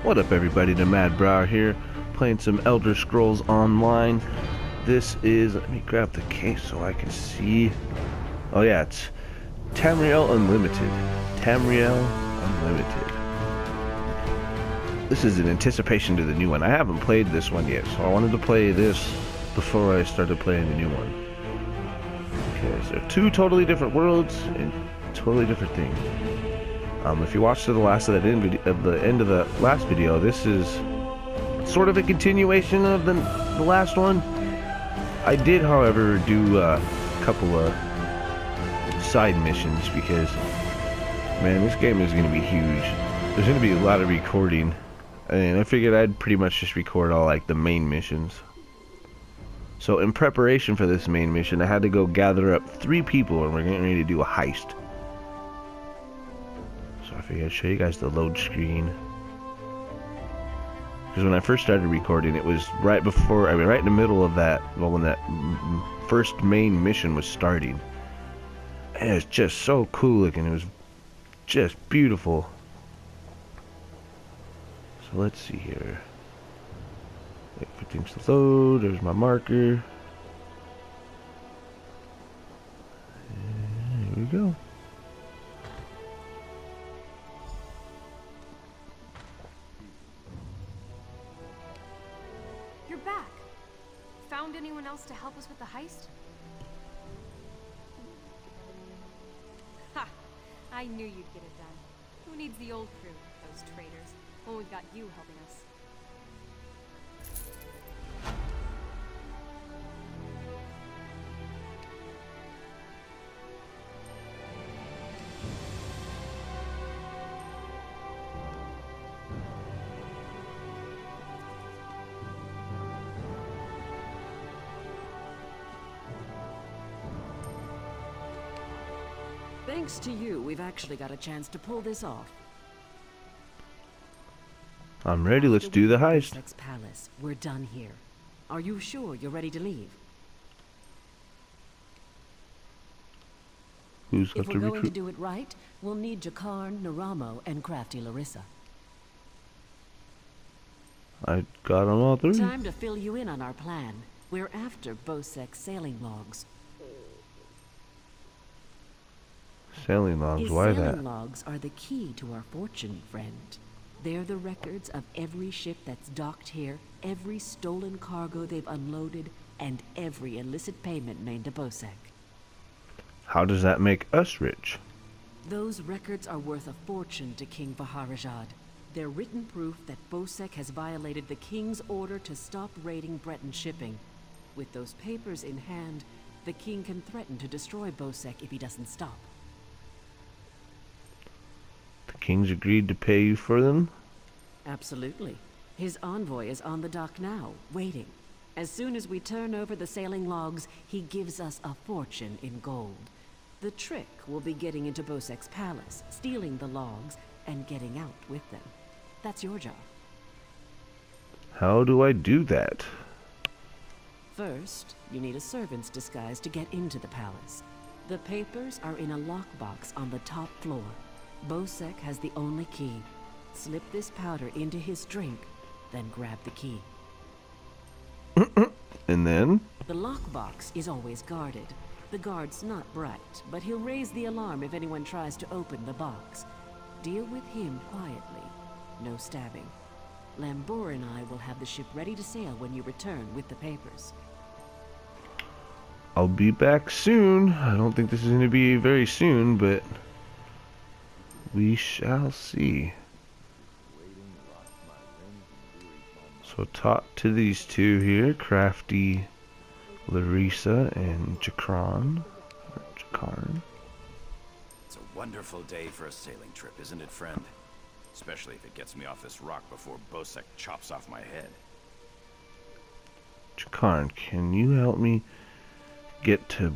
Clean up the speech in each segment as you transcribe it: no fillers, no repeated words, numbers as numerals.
What up, everybody? Damadbrow here, playing some Elder Scrolls Online. This is, let me grab the case so I can see. Oh yeah, it's Tamriel Unlimited. Tamriel Unlimited. This is in anticipation to the new one. I haven't played this one yet, so I wanted to play this before I started playing the new one. Okay, so two totally different worlds and totally different things. If you watched to the end of the last video, this is sort of a continuation of the last one. I did, however, do a couple of side missions because, man, this game is going to be huge. There's going to be a lot of recording, and I figured I'd pretty much just record all like the main missions. So in preparation for this main mission, I had to go gather up 3 people, and we're getting ready to do a heist. So I figured I'd show you guys the load screen. Because when I first started recording, it was right before, right in the middle of that, well, when that first main mission was starting. And it was just so cool looking. It was just beautiful. So let's see here. Wait for things to load. There's my marker. And here we go. You're back. Found anyone else to help us with the heist? Ha! I knew you'd get it done. Who needs the old crew, those traitors, when we've got you helping us? Thanks to you, we've actually got a chance to pull this off. I'm ready, let's do the heist. Bosek's palace. We're done here. Are you sure you're ready to leave? Who's got If to we're going to recruit? do it right, we'll need Jakarn, Naramo, and crafty Larissa. I got them all 3. Time to fill you in on our plan. We're after Bosek's sailing logs. Sailing logs, His why sailing that? logs are the key to our fortune, friend. They're the records of every ship that's docked here, every stolen cargo they've unloaded, and every illicit payment made to Bosek. How does that make us rich? Those records are worth a fortune to King Vaharajad. They're written proof that Bosek has violated the king's order to stop raiding Breton shipping. With those papers in hand, the king can threaten to destroy Bosek if he doesn't stop. The king's agreed to pay you for them? Absolutely. His envoy is on the dock now, waiting. As soon as we turn over the sailing logs, he gives us a fortune in gold. The trick will be getting into Bosek's palace, stealing the logs, and getting out with them. That's your job. How do I do that? First, you need a servant's disguise to get into the palace. The papers are in a lockbox on the top floor. Bosek has the only key. Slip this powder into his drink, then grab the key. And then? The lockbox is always guarded. The guard's not bright, but he'll raise the alarm if anyone tries to open the box. Deal with him quietly. No stabbing. Lambor and I will have the ship ready to sail when you return with the papers. I'll be back soon. I don't think this is going to be very soon, but we shall see. So talk to these 2 here, Crafty Larissa and Jakarn. It's a wonderful day for a sailing trip, isn't it, friend? Especially if it gets me off this rock before Bosek chops off my head. Jakarn, can you help me get to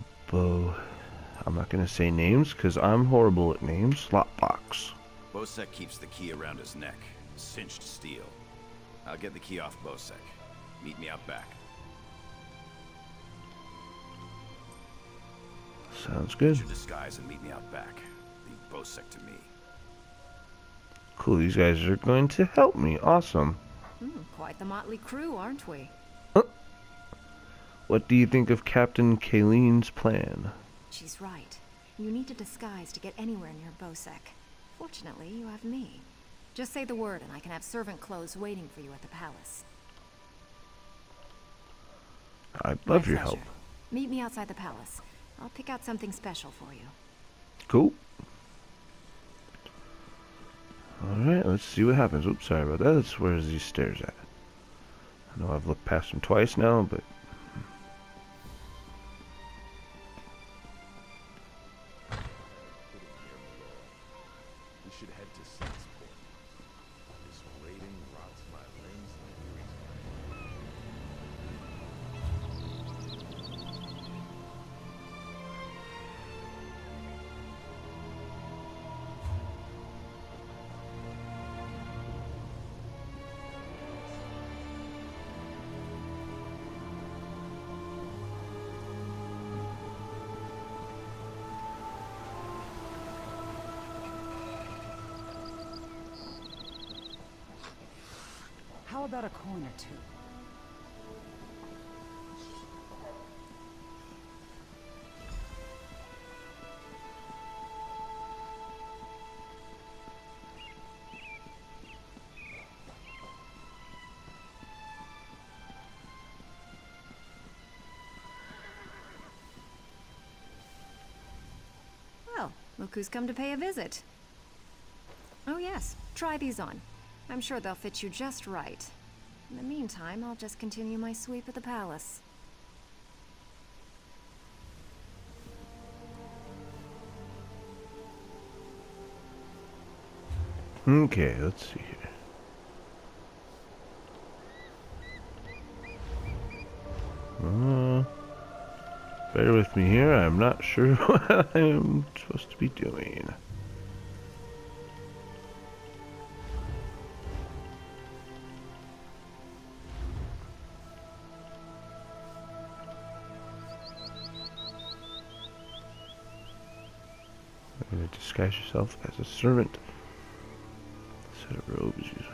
I'm not going to say names because I'm horrible at names. Slotbox. Bosek keeps the key around his neck, cinched steel. I'll get the key off Bosek. Meet me out back. Sounds good. Use your disguise and meet me out back. Leave Bosek to me. Cool, these guys are going to help me. Awesome. Quite the motley crew, aren't we? What do you think of Captain Kayleen's plan? She's right. You need a disguise to get anywhere near Bosek. Fortunately, you have me. Just say the word and I can have servant clothes waiting for you at the palace. I'd love My your pleasure. help. Meet me outside the palace. I'll pick out something special for you. Cool. Alright, let's see what happens. Oops, sorry about that. That's where these stairs at. I know I've looked past them twice now, but... We should head to Sixport. This raiding rots my limbs like grease. How about a coin or two? Well, look who's come to pay a visit. Oh yes, try these on. I'm sure they'll fit you just right. In the meantime, I'll just continue my sweep of the palace. Okay, let's see here. Bear with me here. I'm not sure what I'm supposed to be doing. I'm going to disguise yourself as a servant. Set of robes usually.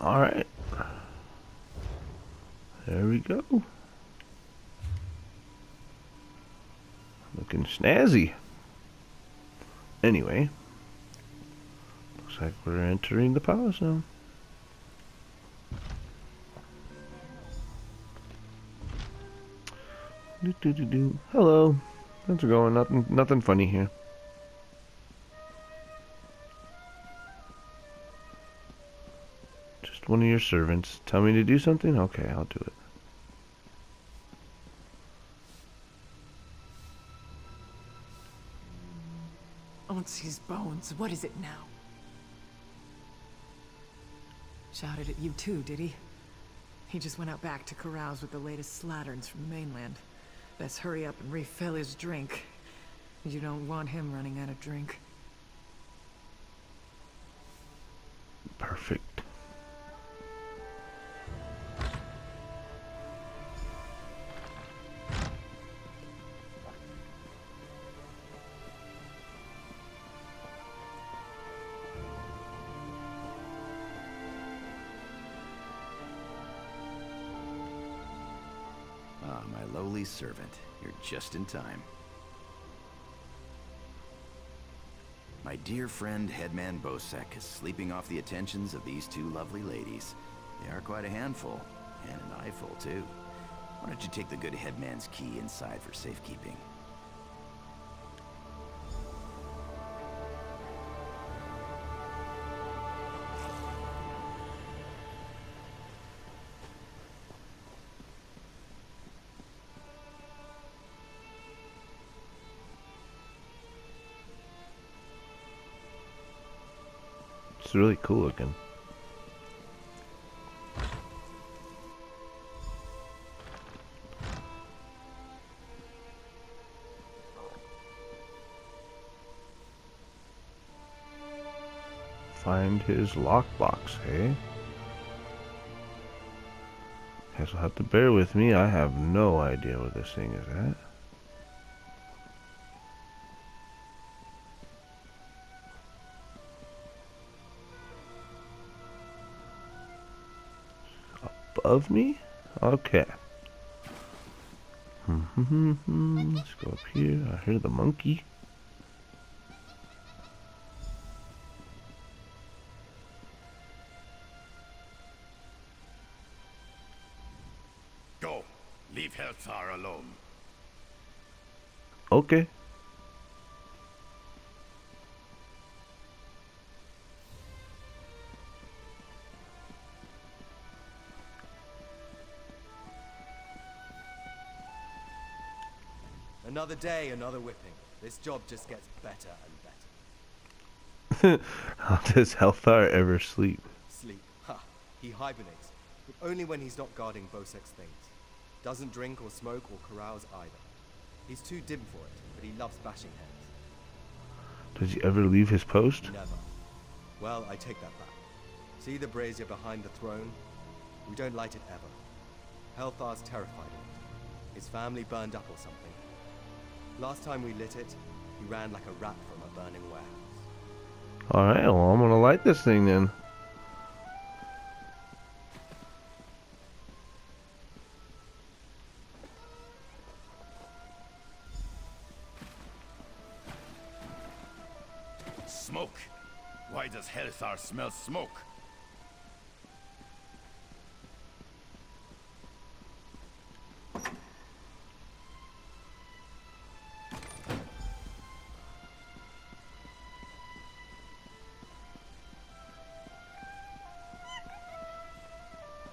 Alright. There we go. Looking snazzy. Anyway. Looks like we're entering the palace now. Hello. How's it going? Nothing funny here. Just one of your servants. Tell me to do something? Okay, I'll do it. Onsi's bones, what is it now? Shouted at you too, did he? He just went out back to carouse with the latest slatterns from the mainland. Best hurry up and refill his drink. You don't want him running out of drink. Perfect. Ah, my lowly servant. You're just in time. My dear friend, Headman Bosek, is sleeping off the attentions of these two lovely ladies. They are quite a handful, and an eyeful, too. Why don't you take the good Headman's key inside for safekeeping? It's really cool looking. Find his lockbox, hey? Guess you'll have to bear with me. I have no idea what this thing is at. above me? Okay. Let's go up here. I hear the monkey. Go. Leave Helthar alone. Okay. Another day, another whipping. This job just gets better and better. How does Helthar ever sleep? Sleep. Ha! He hibernates, but only when he's not guarding Bosek's things. Doesn't drink or smoke or carouse either. He's too dim for it, but he loves bashing heads. Does he ever leave his post? Never. Well, I take that back. See the brazier behind the throne? We don't light it ever. Helthar's terrified of it. His family burned up or something. Last time we lit it, he ran like a rat from a burning warehouse. Alright, well, I'm gonna light this thing then. Smoke. Why does Helthar smell smoke?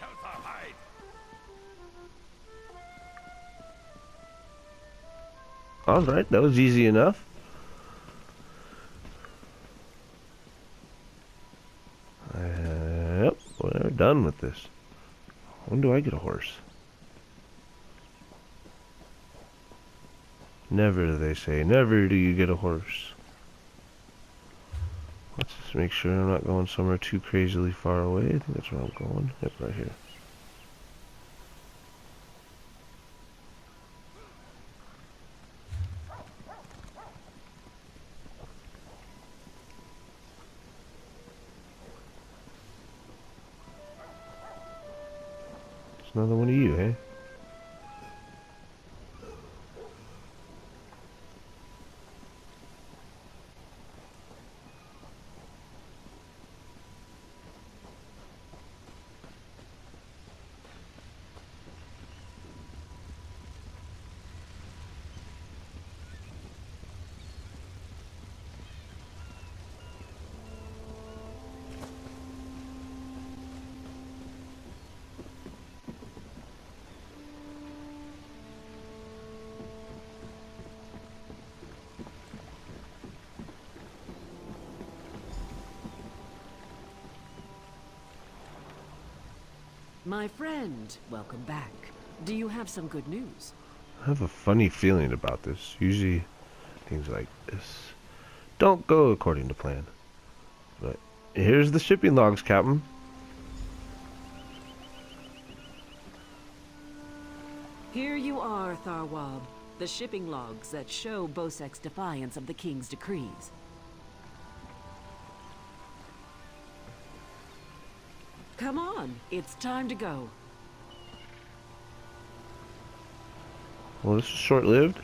Helthar, hide! Alright, that was easy enough. Yep, we're done with this. When do I get a horse? Never, they say. Never do you get a horse. Let's just make sure I'm not going somewhere too crazily far away. I think that's where I'm going. Yep, right here. It's another one of you, eh? My friend, welcome back. Do you have some good news? I have a funny feeling about this. Usually, things like this don't go according to plan. But here's the shipping logs, Captain. Here you are, Tharwab. The shipping logs that show Bosek's defiance of the king's decrees. Come on, it's time to go. Well, this is short-lived.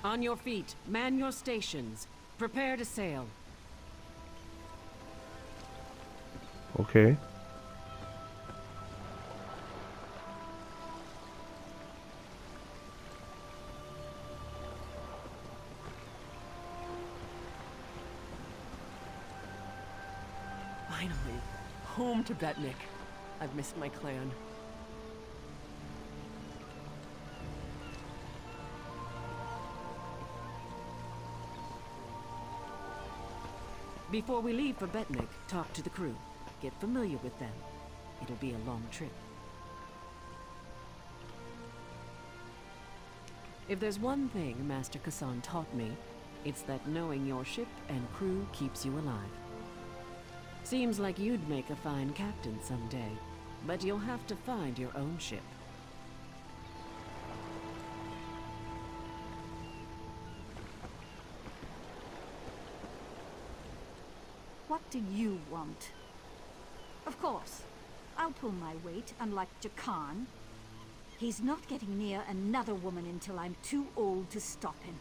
On your feet, man your stations. Prepare to sail. Okay. Finally, home to Betnik. I've missed my clan. Before we leave for Betnik, talk to the crew. Get familiar with them. It'll be a long trip. If there's one thing Master Kassan taught me, it's that knowing your ship and crew keeps you alive. Seems like you'd make a fine captain someday, but you'll have to find your own ship. do you want? Of course, I'll pull my weight, unlike Jakan. He's not getting near another woman until I'm too old to stop him.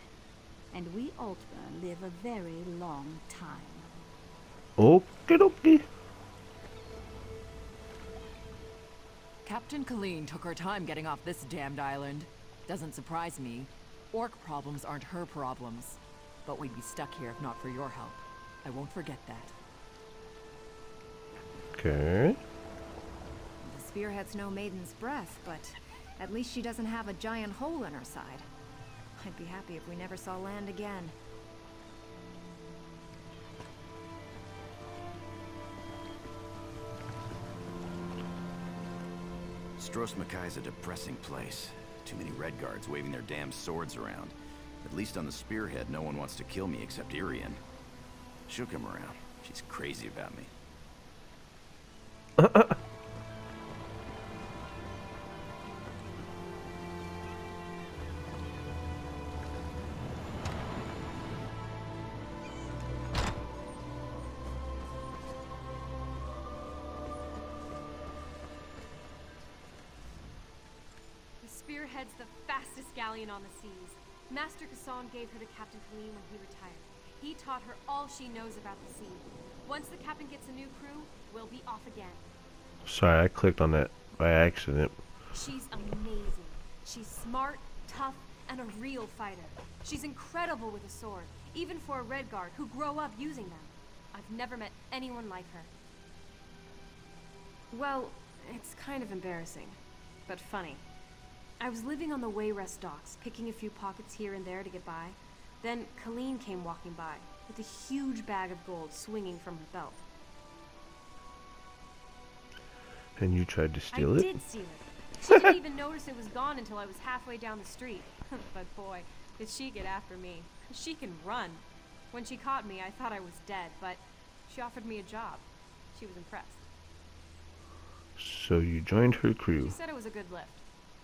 And we Altmer live a very long time. Okie dokie. Captain Colleen took her time getting off this damned island. Doesn't surprise me. Orc problems aren't her problems. But we'd be stuck here if not for your help. I won't forget that. Okay. The spearhead's no maiden's breath, but at least she doesn't have a giant hole in her side. I'd be happy if we never saw land again. Stros Makai's a depressing place. Too many red guards waving their damn swords around. At least on the spearhead, no one wants to kill me except Irian. Shook him around. She's crazy about me. The spearhead's the fastest galleon on the seas. Master Kassan gave her to Captain Colleen when he retired. He taught her all she knows about the sea. Once the captain gets a new crew, we'll be off again. Sorry, I clicked on that by accident. She's amazing. She's smart, tough, and a real fighter. She's incredible with a sword, even for a red guard who grow up using them. I've never met anyone like her. Well, it's kind of embarrassing, but funny. I was living on the Wayrest docks, picking a few pockets here and there to get by. Then Colleen came walking by, with a huge bag of gold swinging from her belt. And you tried to steal it? I did steal it. She didn't even notice it was gone until I was halfway down the street. But boy, did she get after me. She can run. When she caught me, I thought I was dead, but she offered me a job. She was impressed. So you joined her crew. She said it was a good lift.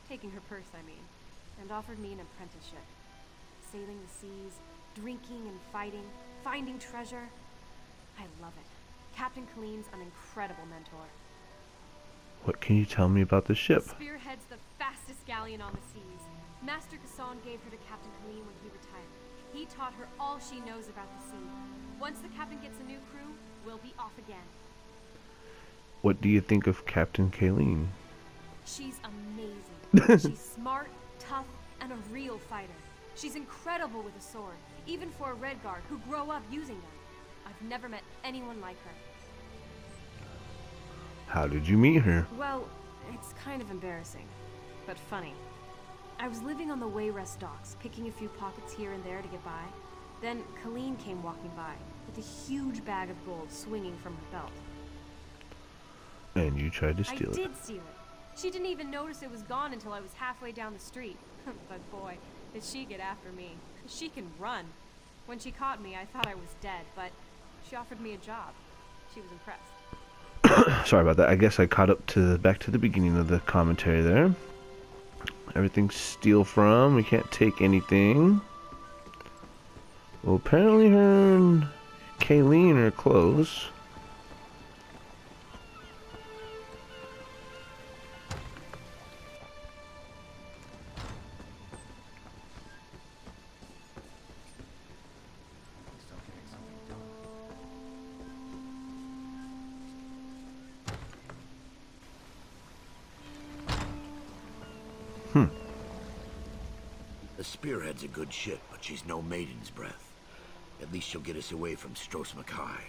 Taking her purse, I mean. And offered me an apprenticeship. Sailing the seas, drinking and fighting, finding treasure. I love it. Captain Colleen's an incredible mentor. What can you tell me about the ship? The spearhead's the fastest galleon on the seas. Master Kassan gave her to Captain Colleen when he retired. He taught her all she knows about the sea. Once the captain gets a new crew, we'll be off again. What do you think of Captain Kayleen? She's amazing. She's smart, tough, and a real fighter. She's incredible with a sword, even for a red guard who grow up using them. I've never met anyone like her. How did you meet her? Well, it's kind of embarrassing, but funny. I was living on the Wayrest docks, picking a few pockets here and there to get by. Then Colleen came walking by, with a huge bag of gold swinging from her belt. And you tried to steal it? I did steal it. She didn't even notice it was gone until I was halfway down the street. But boy, did she get after me. She can run. When she caught me, I thought I was dead, but she offered me a job. She was impressed. Sorry about that. I guess I caught up to back to the beginning of the commentary there. Everything's steal from. We can't take anything. Well, apparently her and Kayleen are close. The Spearhead's a good ship, but she's no maiden's breath. At least she'll get us away from Stros Makai.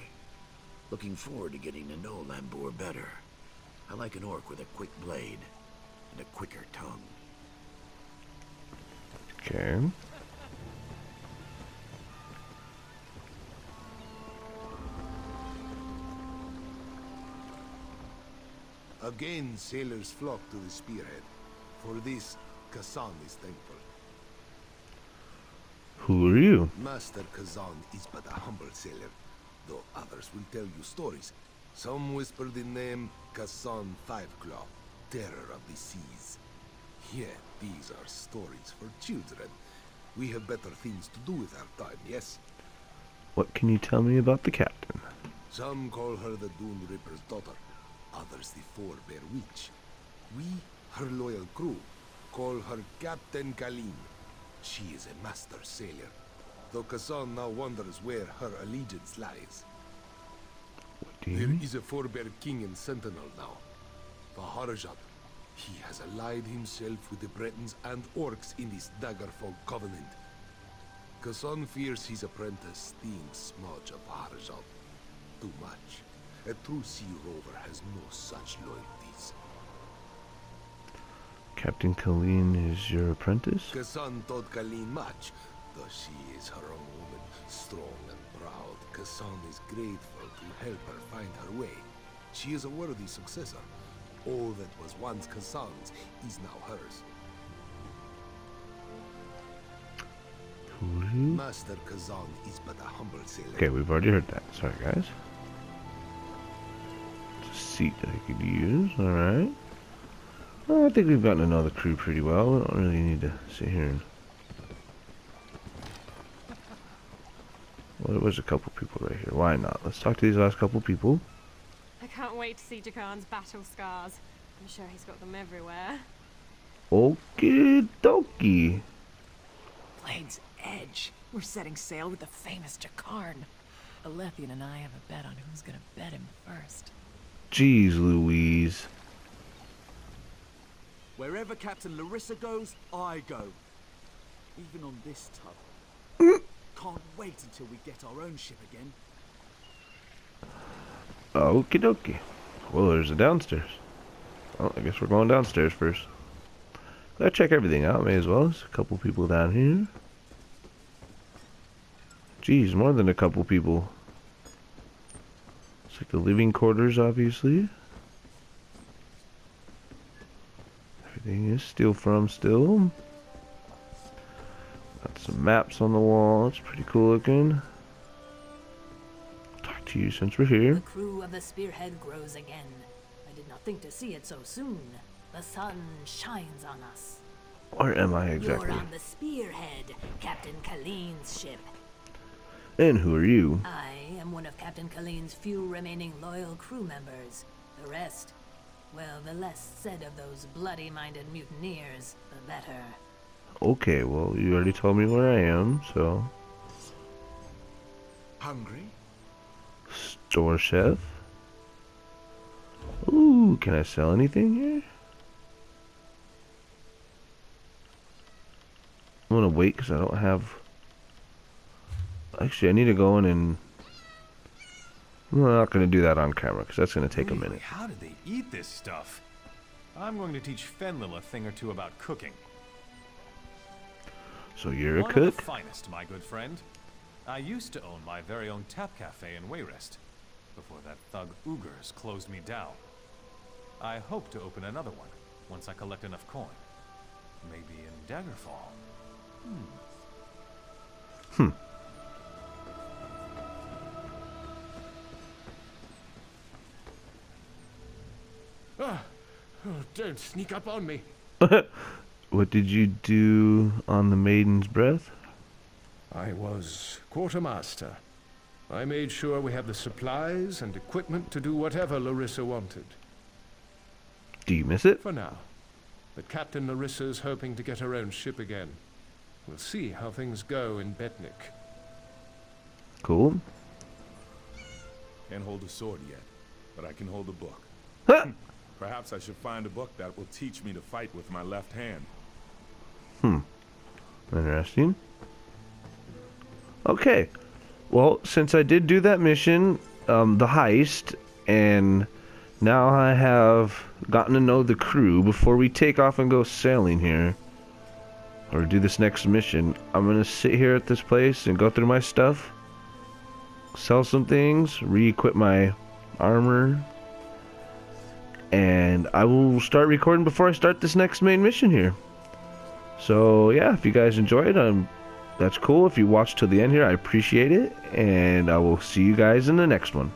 Looking forward to getting to know Lambour better. I like an orc with a quick blade and a quicker tongue. Okay. Again, sailors flock to the spearhead. For this, Kassan is thankful. Who are you? Master Kazan is but a humble sailor, though others will tell you stories. Some whisper the name Kassan Fiveclaw, terror of the seas. Yet these are stories for children. We have better things to do with our time, yes? What can you tell me about the captain? Some call her the Dune Ripper's daughter, others the Forebear Witch. We, her loyal crew, call her Captain Kalin. She is a master sailor, though Kassan now wonders where her allegiance lies. There is a Forebear king in Sentinel now, Vaharajat. He has allied himself with the Bretons and Orcs in this Daggerfog covenant. Kassan fears his apprentice stinks much of Vaharajat. Too much. A true sea rover has no such loyalties. Captain Kalin is your apprentice? Kassan taught Kalin much, though she is her own woman, strong and proud. Kassan is grateful to help her find her way. She is a worthy successor. All that was once Kassan's is now hers. Master Kazan is but a humble sailor. Okay, we've already heard that. Sorry, guys. It's a seat that I could use. Alright. Well, I think we've gotten to know the crew pretty well. We don't really need to sit here and... Well, there was a couple people right here. Why not? Let's talk to these last couple people. I can't wait to see Jakan's battle scars. I'm sure he's got them everywhere. Okie dokie. Blade's Edge. We're setting sail with the famous Jakarn. Alethian and I have a bet on who's gonna bet him first. Jeez Louise. Wherever Captain Larissa goes, I go. Even on this tub. Can't wait until we get our own ship again. Okie dokie. Well, there's a downstairs. Well, I guess we're going downstairs first. Gotta check everything out, may as well. There's a couple people down here. Geez, more than a couple people. It's like the living quarters, obviously. Everything is steel from still. Got some maps on the wall. It's pretty cool looking. Talk to you since we're here. The crew of the Spearhead grows again. I did not think to see it so soon. The sun shines on us. Where am I exactly? You're on the Spearhead, Captain Kalin's ship. And who are you? I am one of Captain Kalin's few remaining loyal crew members. The rest, well, the less said of those bloody-minded mutineers, the better. Okay, well, you already told me where I am, so... Hungry? Store chef. Ooh, can I sell anything here? I'm gonna wait because I don't have... Actually, I need to go in and... I'm not gonna do that on camera because that's gonna take a minute. How did they eat this stuff? I'm going to teach Fenlil a thing or two about cooking. So you're a One cook? of the finest, my good friend. I used to own my very own tap cafe in Wayrest, before that thug Ugers closed me down. I hope to open another one, once I collect enough coin. Maybe in Daggerfall. Oh, don't sneak up on me. What did you do on the Maiden's Breath? I was quartermaster. I made sure we had the supplies and equipment to do whatever Larissa wanted. Do you miss it? For now. But Captain Larissa's hoping to get her own ship again. We'll see how things go in Betnik. Cool. Can't hold a sword yet, but I can hold a book. Huh. Perhaps I should find a book that will teach me to fight with my left hand. Interesting. Okay. Well, since I did do that mission, the heist, and now I have gotten to know the crew, before we take off and go sailing here, or do this next mission, I'm going to sit here at this place and go through my stuff, sell some things, re-equip my armor, and I will start recording before I start this next main mission here. So yeah, if you guys enjoyed, that's cool. If you watched till the end here, I appreciate it, and I will see you guys in the next one.